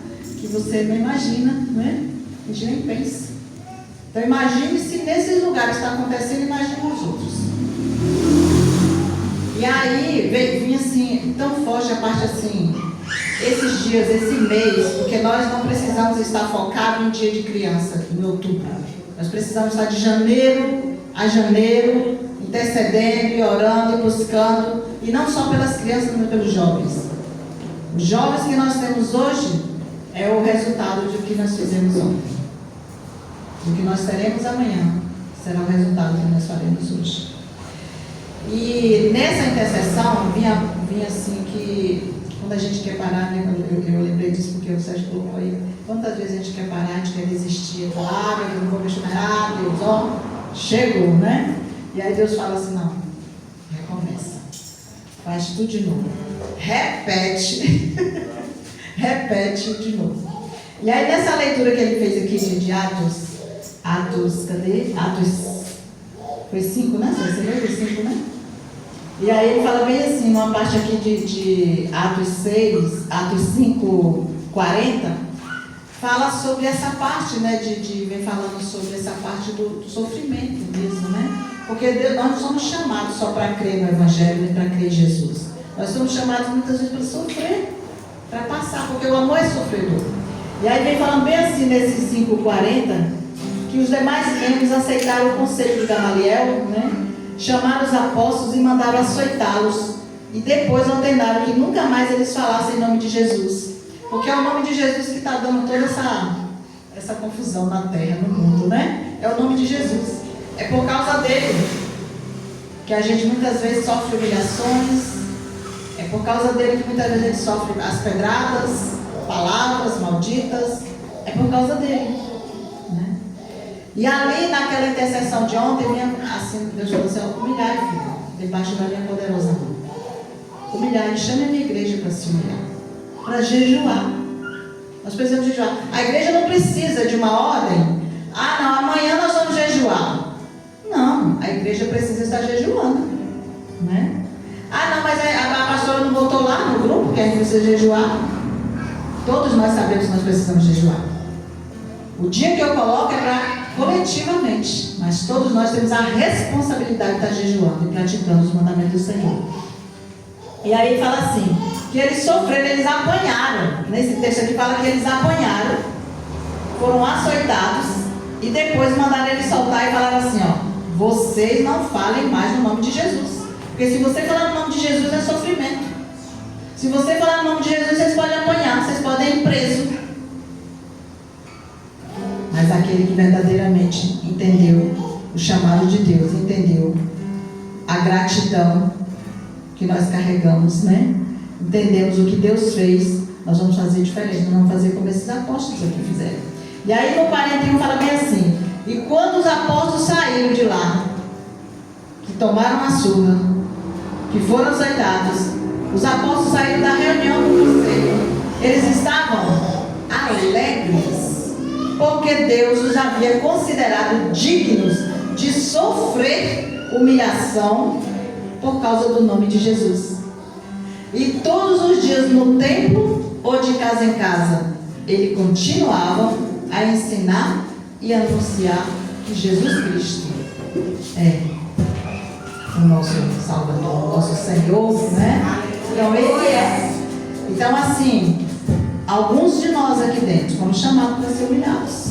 que você não imagina, né? A gente nem pensa. Então imagine se nesses lugares está acontecendo, imagine os outros. E aí vinha assim, tão forte a parte assim, esses dias, esse mês, porque nós não precisamos estar focados em dia de criança, em outubro. Nós precisamos estar de janeiro a janeiro, intercedendo e orando e buscando, e não só pelas crianças, mas pelos jovens. Os jovens que nós temos hoje é o resultado do que nós fizemos ontem. O que nós teremos amanhã será o resultado do que nós faremos hoje. E nessa intercessão, vinha assim que, quando a gente quer parar, né, eu lembrei disso porque o Sérgio colocou aí, quantas vezes a gente quer parar, a gente quer desistir, falar, eu não vou me esperar, Deus, ó, chegou, né? E aí Deus fala assim, não, recomeça, faz tudo de novo, repete, repete de novo. E aí nessa leitura que ele fez aqui de Atos, cadê? Foi 5, né? Você leu 5, né? E aí ele fala bem assim, uma parte aqui de Atos 5, 40, fala sobre essa parte, né? Vem falando sobre essa parte do sofrimento mesmo, né? Porque nós não somos chamados só para crer no Evangelho, nem para crer em Jesus. Nós somos chamados muitas vezes para sofrer, para passar, porque o amor é sofredor. E aí vem falando bem assim, nesse 5:40, que os demais membros aceitaram o conselho de Gamaliel, né? Chamaram os apóstolos e mandaram açoitá-los. E depois ordenaram que nunca mais eles falassem em nome de Jesus. Porque é o nome de Jesus que está dando toda essa confusão na terra, no mundo, né? É o nome de Jesus. É por causa dele que a gente muitas vezes sofre humilhações. É por causa dele que muitas vezes a gente sofre as pedradas, palavras malditas. É por causa dele, né? E ali naquela intercessão de ontem, assim, Deus falou assim: humilhai, filho, debaixo da minha poderosa mão. Humilhai, chame a minha igreja para se humilhar, para jejuar. Nós precisamos jejuar. A igreja não precisa de uma ordem. Ah, não, amanhã nós vamos jejuar. Não, a igreja precisa estar jejuando, né? Ah, não, mas a pastora não botou lá no grupo que a gente precisa jejuar. Todos nós sabemos que nós precisamos jejuar. O dia que eu coloco é para coletivamente, mas todos nós temos a responsabilidade de estar jejuando e praticando os mandamentos do Senhor. E aí fala assim, que eles sofreram, eles apanharam. Nesse texto aqui fala que eles apanharam, foram açoitados e depois mandaram eles soltar e falaram assim, ó: vocês não falem mais no nome de Jesus. Porque se você falar no nome de Jesus é sofrimento. Se você falar no nome de Jesus, vocês podem apanhar, vocês podem ir presos. Mas aquele que verdadeiramente entendeu o chamado de Deus, entendeu a gratidão que nós carregamos, né? Entendemos o que Deus fez, nós vamos fazer diferente, nós vamos fazer como esses apóstolos aqui fizeram. E aí no 41 fala bem assim: e quando os apóstolos saíram de lá, que tomaram a surra, que foram açoitados, os apóstolos saíram da reunião do conselho, eles estavam alegres, porque Deus os havia considerado dignos de sofrer humilhação por causa do nome de Jesus. E todos os dias no templo ou de casa em casa, ele continuava a ensinar e anunciar que Jesus Cristo é o nosso Salvador, o nosso Senhor, né? Então ele é. Então assim, alguns de nós aqui dentro fomos chamados para ser humilhados.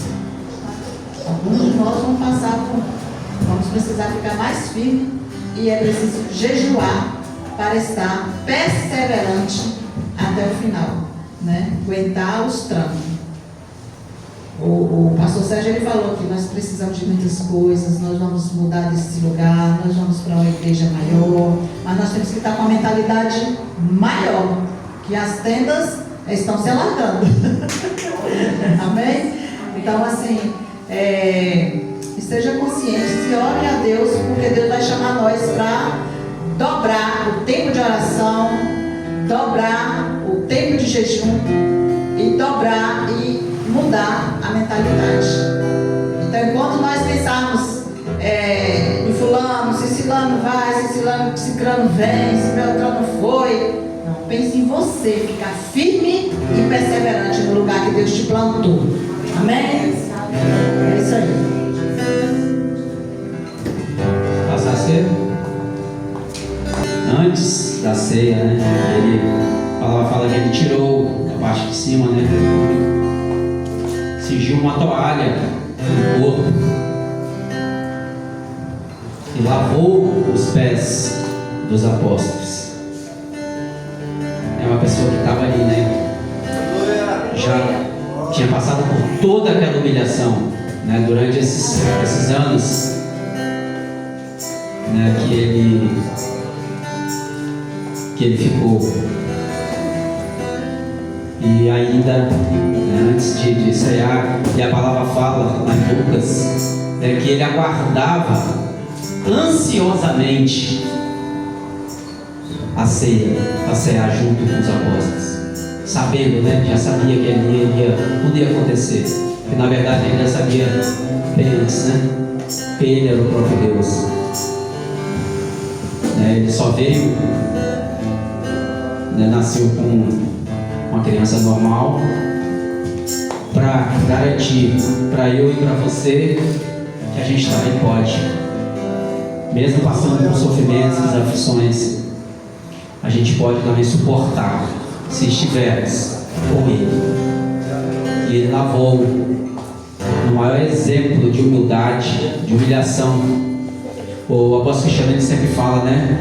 Alguns de nós vamos precisar ficar mais firmes, e é preciso jejuar para estar perseverante até o final, né? Aguentar os trancos. O pastor Sérgio, ele falou que nós precisamos de muitas coisas, nós vamos mudar desse lugar, nós vamos para uma igreja maior, mas nós temos que estar com uma mentalidade maior, que as tendas estão se alargando. Amém? Então assim, esteja consciente, se ore a Deus, porque Deus vai chamar nós para dobrar o tempo de oração, dobrar o tempo de jejum e dobrar e mudar a mentalidade. Então, enquanto nós pensarmos em fulano, se Ciclano vai, se Ciclano vem, se Beltrano foi, não, pense em você, ficar firme e perseverante no lugar que Deus te plantou. Amém? É isso aí. Passar a ceia? Antes da ceia, né? A palavra fala que ele tirou a parte de cima, né? Cingiu uma toalha no corpo e lavou os pés dos apóstolos. É uma pessoa que estava ali, né? Já tinha passado por toda aquela humilhação, né? Durante esses anos, né? Que ele ficou. E ainda, né, antes de cear, e a palavra fala lá em Lucas, que ele aguardava ansiosamente a ceia, a cear junto com os apóstolos. sabendo, né? Já sabia que tudo ia acontecer. Que na verdade ele já sabia bem antes, né? Que ele era o próprio Deus. Ele só veio, nasceu com uma criança normal, para garantir para eu e para você que a gente também pode, mesmo passando por sofrimentos, aflições, a gente pode também suportar, se estivermos com Ele. E Ele lavou no maior exemplo de humildade, de humilhação. O apóstolo Cristiano sempre fala, né?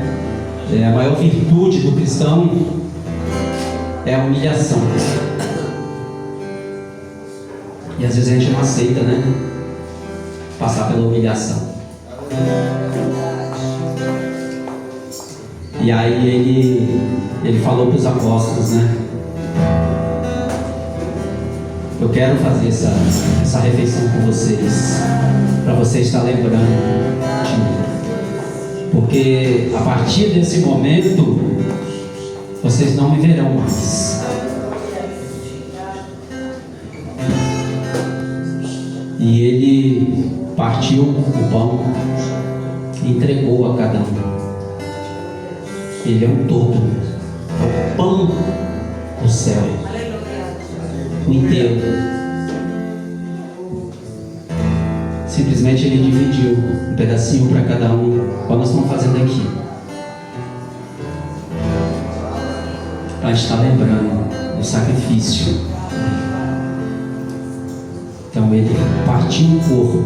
A maior virtude do cristão é a humilhação. E às vezes a gente não aceita, né? Passar pela humilhação. E aí ele falou para os apóstolos, né? Eu quero fazer essa refeição com vocês, para vocês estar lembrando de mim. Porque a partir desse momento, vocês não me verão mais. E ele partiu o pão e entregou a cada um. Ele é um todo, é o pão do céu, o inteiro. Simplesmente ele dividiu um pedacinho para cada um, como nós estamos fazendo aqui, para a gente estar lembrando do sacrifício. Então ele partiu o corpo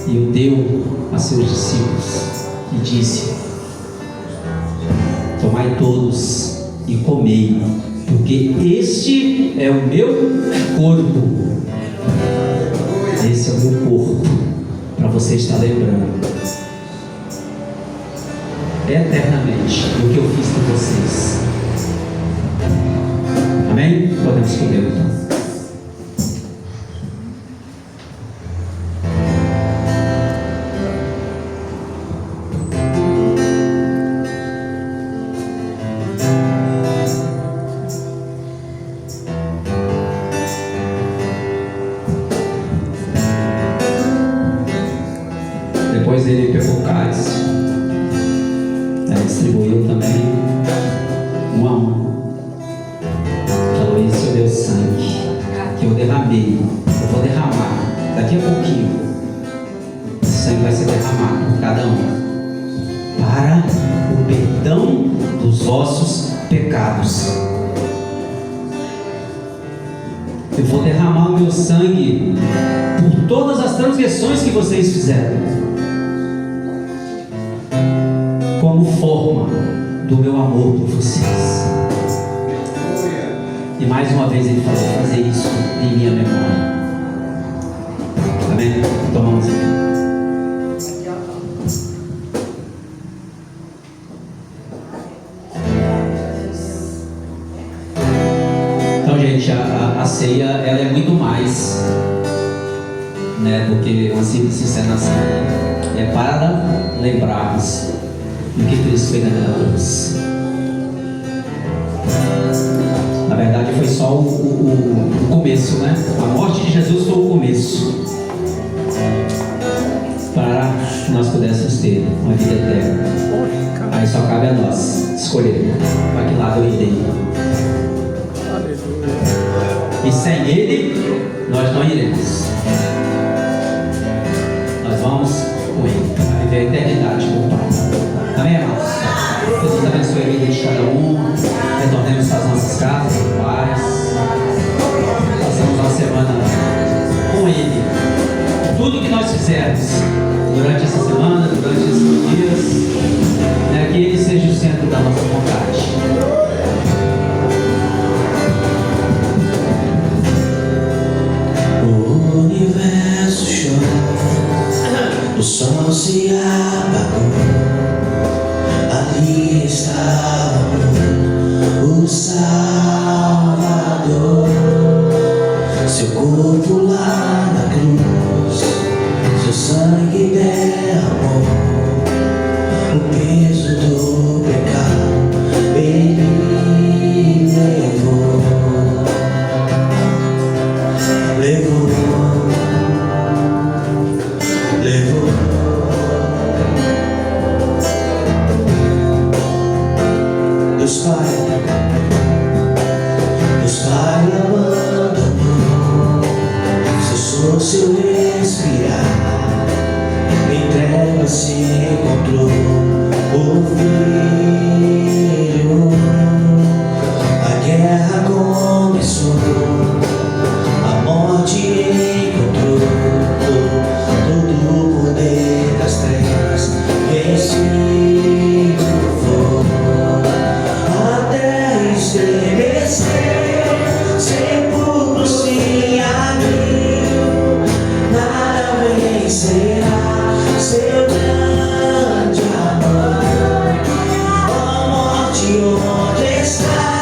e o deu a seus discípulos e disse: tomai todos e comei, porque este é o meu corpo. Esse é o meu corpo, para você estar lembrando eternamente do que eu fiz por vocês. Amém? Podemos comer então. Depois ele pegou o cálice, distribuiu também um a um. Falou: esse é o meu sangue que eu derramei, eu vou derramar daqui a pouquinho. Esse sangue vai ser derramado por cada um para o perdão dos vossos pecados. Eu vou derramar o meu sangue por todas as transgressões que vocês fizeram, como forma do meu amor por vocês. E mais uma vez ele falou: fazer isso em minha memória. Amém? Tomamos aqui. Então, gente, a ceia, ela é muito mais, né, do que uma simples encenação. É para lembrarmos do que Cristo fez naquela cruz. Na verdade foi só o começo, né? A morte de Jesus foi o começo para que nós pudéssemos ter uma vida eterna. Aí só cabe a nós escolher para que lado eu irei. E sem Ele nós não iremos. Nós vamos com Ele para viver a eternidade com o Pai. Amém, irmãos? Deus abençoe a vida de cada um. Retornemos para as nossas casas em paz. Passamos uma semana com Ele. Tudo que nós fizermos durante essa semana, durante esses dias, que Ele seja o centro da nossa vontade. O universo chora, o sol se apagou. Deus Pai abandonou, cessou seu respirar, em trevas se encontrou o Filho. A guerra começou, a morte encontrou todo o poder das trevas, vencido foi. A terra estremeceu, sepulcro se abriu, nada vencerá seu grande amor. Ó morte, onde está?